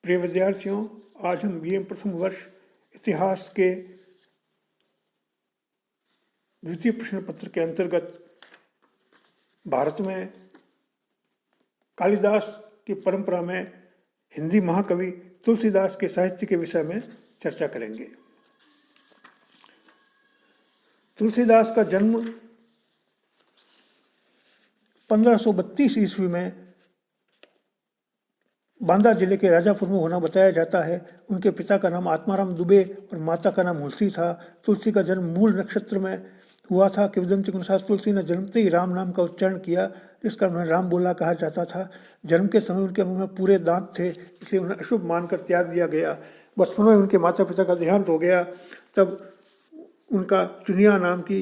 प्रिय विद्यार्थियों, आज हम बीए प्रथम वर्ष इतिहास के द्वितीय प्रश्न पत्र के अंतर्गत भारत में कालिदास की परंपरा में हिंदी महाकवि तुलसीदास के साहित्य के विषय में चर्चा करेंगे। तुलसीदास का जन्म 1532 ईस्वी में बांदा जिले के राजापुर में होना बताया जाता है। उनके पिता का नाम आत्माराम दुबे और माता का नाम हुलसी था। तुलसी का जन्म मूल नक्षत्र में हुआ था। किंवदंती के अनुसार तुलसी ने जन्मते ही राम नाम का उच्चारण किया, जिसका उन्हें राम बोला कहा जाता था। जन्म के समय उनके मुंह में पूरे दांत थे, इसलिए उन्हें अशुभ मानकर त्याग दिया गया। बचपन में उनके माता पिता का देहांत हो गया, तब उनका चुनिया नाम की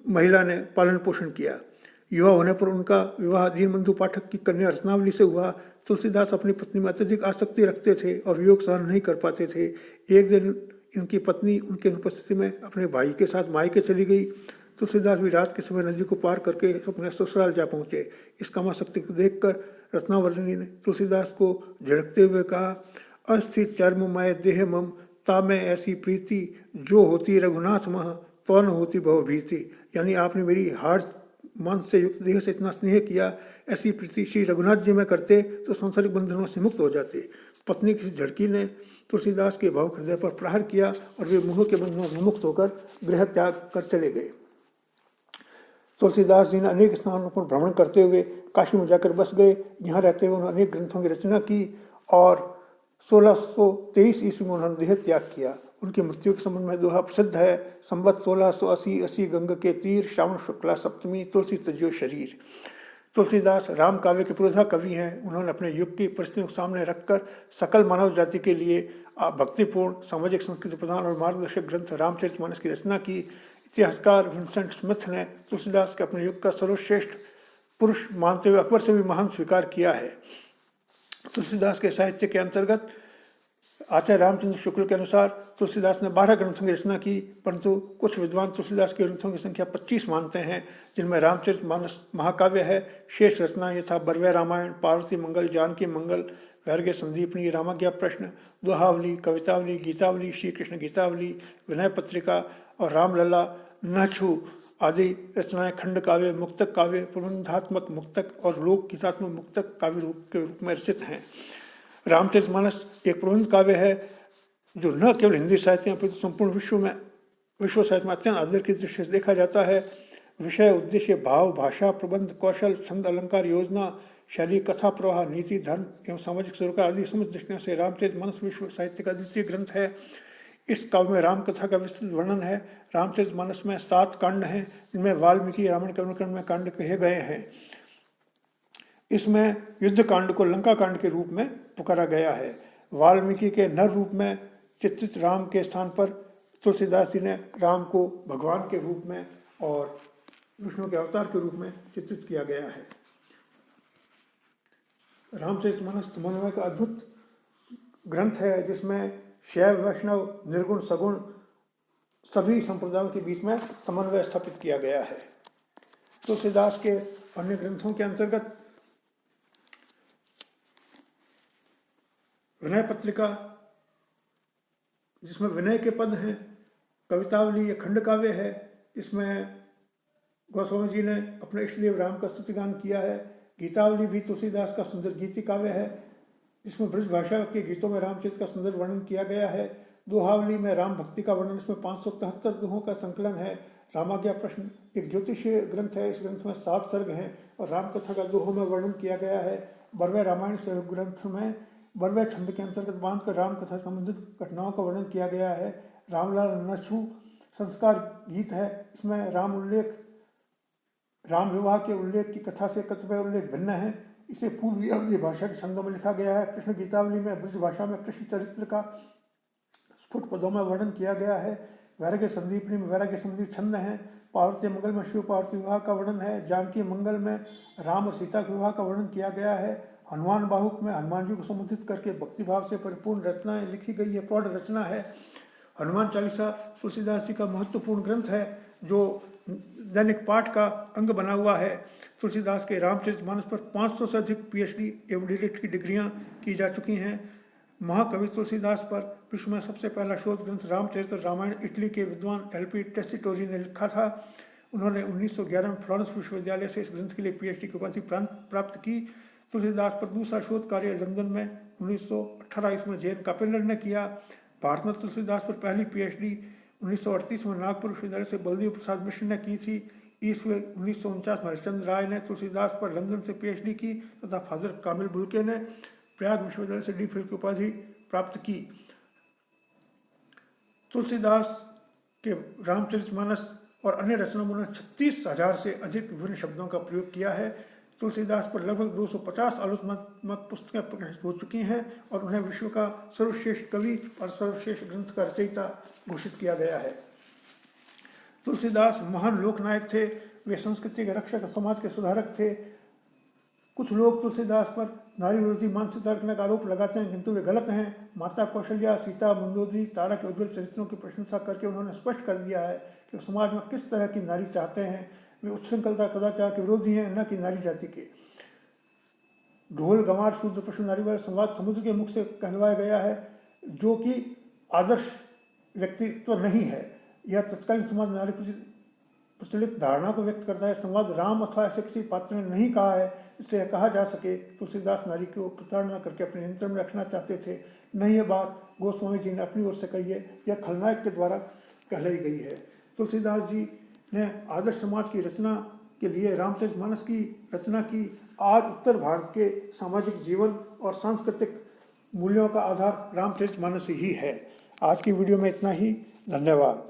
महिला ने पालन पोषण किया। युवा होने पर उनका विवाह दीनबंधु पाठक की कन्या रत्नावली से हुआ। तुलसीदास अपनी पत्नी में अत्यधिक आसक्ति रखते थे और वियोग सहन नहीं कर पाते थे। एक दिन इनकी पत्नी उनकी अनुपस्थिति में अपने भाई के साथ मायके चली गई। तुलसीदास भी रात के समय नदी को पार करके अपने ससुराल जा पहुँचे। इस कामासक्ति को देखकर रत्नावली ने तुलसीदास को झिड़कते हुए कहा, अस्थित चर्म मय देह मम तामे ऐसी प्रीति, जो होती रघुनाथ मह तो न होती भवभीति। यानी आपने मेरी हाड़ मांस से युक्त देह से इतना स्नेह किया, ऐसी प्रीति श्री रघुनाथ जी में करते तो सांसारिक बंधनों से मुक्त हो जाते। पत्नी की झड़की ने तुलसीदास के भावुक हृदय पर प्रहार किया और वे मोह के बंधनों से मुक्त होकर गृह त्याग कर चले गए। तुलसीदास जी ने अनेक स्थानों पर भ्रमण करते हुए काशी में जाकर बस गए। यहाँ रहते हुए उन्होंने अनेक ग्रंथों की रचना की और 1623 ईस्वी में उन्होंने देह त्याग किया। उनकी मृत्यु के संबंध में दोहा प्रसिद्ध है, संवत 1680 गंग के तीर, श्रावण शुक्ला सप्तमी, तुलसी तज्यो शरीर। तुलसीदास राम काव्य के पुरोधा कवि हैं। उन्होंने अपने युग की परिस्थितियों को सामने रखकर सकल मानव जाति के लिए भक्तिपूर्ण, सामाजिक, संस्कृति प्रधान और मार्गदर्शक ग्रंथ रामचरितमानस की रचना की। इतिहासकार विंसेंट स्मिथ ने तुलसीदास के अपने युग का सर्वश्रेष्ठ पुरुष मानते हुए अकबर से भी महान स्वीकार किया है। तुलसीदास के साहित्य के अंतर्गत आचार्य रामचंद्र शुक्ल के अनुसार तुलसीदास ने 12 ग्रंथों की रचना की, परंतु कुछ विद्वान तुलसीदास के ग्रंथों की संख्या 25 मानते हैं, जिनमें रामचरितमानस महाकाव्य है। शेष रचनाएं यथा बरवे रामायण, पार्वती मंगल, जानकी मंगल, वैर्ग्य संदीपनी, रामाज्ञा प्रश्न, दोहावली, कवितावली, गीतावली, श्री कृष्ण गीतावली, विनय पत्रिका और रामलला, नहछु आदि रचनाएं खंड काव्य, मुक्तक काव्य, प्रबंधात्मक मुक्तक और लोक गीतात्मक मुक्तक काव्य के रूप में रचित हैं। रामचरितमानस एक प्रबंध काव्य है जो न केवल हिंदी साहित्य में अपितु संपूर्ण विश्व साहित्य में अत्यंत आदर की दृष्टि से देखा जाता है। विषय, उद्देश्य, भाव, भाषा, प्रबंध, कौशल, छंद, अलंकार, योजना, शैली, कथा प्रवाह, नीति, धर्म एवं सामाजिक सरोकार आदि समस्त दृष्टियों से रामचरितमानस विश्व साहित्य का द्वितीय ग्रंथ है। इस काव्य में राम कथा का विस्तृत वर्णन है। रामचरितमानस में 7 कांड हैं, जिनमें वाल्मीकि रामायण के अनुक्रम में कांड कहे गए हैं। इसमें युद्ध कांड को लंका कांड के रूप में पुकारा गया है। वाल्मीकि के नर रूप में चित्रित राम के स्थान पर तुलसीदास जी ने राम को भगवान के रूप में और विष्णु के अवतार के रूप में चित्रित किया गया है। रामचरितमानस समन्वय का अद्भुत ग्रंथ है, जिसमें शैव, वैष्णव, निर्गुण, सगुण सभी संप्रदायों के बीच में समन्वय स्थापित किया गया है। तुलसीदास के अन्य ग्रंथों के अंतर्गत विनय पत्रिका, जिसमें विनय के पद हैं, कवितावली, ये खंड काव्य है। इसमें गोस्वामी जी ने अपने इष्टदेव राम का स्तुतिगान किया है। गीतावली भी तुलसीदास का सुंदर गीति काव्य है, जिसमें ब्रज भाषा के गीतों में रामचरित का सुंदर वर्णन किया गया है। दोहावली में राम भक्ति का वर्णन, इसमें 573 दोहों का संकलन है। रामाज्ञा प्रश्न एक ज्योतिषीय ग्रंथ है। इस ग्रंथ में 7 सर्ग हैं और रामकथा का दोहों में वर्णन किया गया है। बरवे रामायण से ग्रंथ में बरवे छंद के अंतर्गत बांधकर राम कथा संबंधित घटनाओं का वर्णन किया गया है। रामलाल नछु संस्कार गीत है। इसमें राम विवाह के उल्लेख की कथा से कतिपय उल्लेख भिन्न है। इसे पूर्वी अवधी भाषा के छंदों में लिखा गया है। कृष्ण गीतावली में ब्रज भाषा में कृष्ण चरित्र का स्फुट पदों में वर्णन किया गया है। वैराग्य संदीपनी में वैराग्य संबंधी छंद हैं। पार्वती मंगल में शिव पार्वती विवाह का वर्णन है। जानकी मंगल में राम और सीता के विवाह का वर्णन किया गया है। हनुमान बाहुक में हनुमान जी को संबोधित करके भक्तिभाव से परिपूर्ण रचनाएं लिखी गई है, प्रौढ़ रचना है। हनुमान चालीसा तुलसीदास जी का महत्वपूर्ण ग्रंथ है। जो दैनिक पाठ का अंग बना हुआ है। तुलसीदास के रामचरितमानस पर 500 से अधिक पीएचडी एवं डीलिट की डिग्रियां की जा चुकी हैं। महाकवि तुलसीदास पर विश्व में सबसे पहला शोध ग्रंथ रामचरित रामायण इटली के विद्वान एलपी टेस्टिटोरी ने लिखा था। उन्होंने 1911 में फ्रांस विश्वविद्यालय से इस ग्रंथ के लिए पीएचडी की उपाधि प्राप्त की। तुलसीदास पर दूसरा शोध कार्य लंदन में 1918 ईस्वी में जैन कापेलर ने किया। भारत में तुलसीदास पर पहली पीएचडी 1938 में नागपुर विश्वविद्यालय से बलदेव प्रसाद मिश्र ने की थी। ईस्वी 1949 में हरिश्चंद्र राय ने तुलसीदास पर लंदन से पीएचडी की तथा फादर कामिल बुल्के ने प्रयाग विश्वविद्यालय से डी फिल की उपाधि प्राप्त की। तुलसीदास के रामचरितमानस और अन्य रचनाओं में 36,000 से अधिक विभिन्न शब्दों का प्रयोग किया है। तुलसीदास पर लगभग 250 आलोचनात्मक पुस्तकें प्रकाशित हो चुकी हैं और उन्हें विश्व का सर्वश्रेष्ठ कवि और सर्वश्रेष्ठ ग्रंथ का रचयिता घोषित किया गया है। तुलसीदास महान लोकनायक थे। वे संस्कृति के रक्षक और समाज के सुधारक थे। कुछ लोग तुलसीदास पर नारी विरोधी मानसिकता रखने का आरोप लगाते हैं, किंतु वे गलत हैं। माता कौशल्या, सीता, मंदोदरी, तारा के उज्ज्वल चरित्रों की प्रशंसा करके उन्होंने स्पष्ट कर दिया है कि समाज में किस तरह की नारी चाहते हैं। वे उच्छृंखलता कदाचार के विरोधी हैं, न कि नारी जाति के। ढोल गंवार शूद्र पशु नारी वाला संवाद समुद्र के मुख से कहलवाया गया है, जो कि आदर्श व्यक्तित्व नहीं है। यह तत्कालीन समाज में नारी प्रचलित धारणा को व्यक्त करता है। संवाद राम अथवा ऐसे किसी पात्र ने नहीं कहा है इससे यह कहा जा सके तुलसीदास नारी को प्रताड़ना करके अपने नियंत्रण में रखना चाहते थे। नहीं, ये बात गोस्वामी जी ने अपनी ओर से कही है, यह खलनायक के द्वारा कहलाई गई है। तुलसीदास जी ने आदर्श समाज की रचना के लिए रामचरितमानस की रचना की। आज उत्तर भारत के सामाजिक जीवन और सांस्कृतिक मूल्यों का आधार रामचरितमानस ही है। आज की वीडियो में इतना ही। धन्यवाद।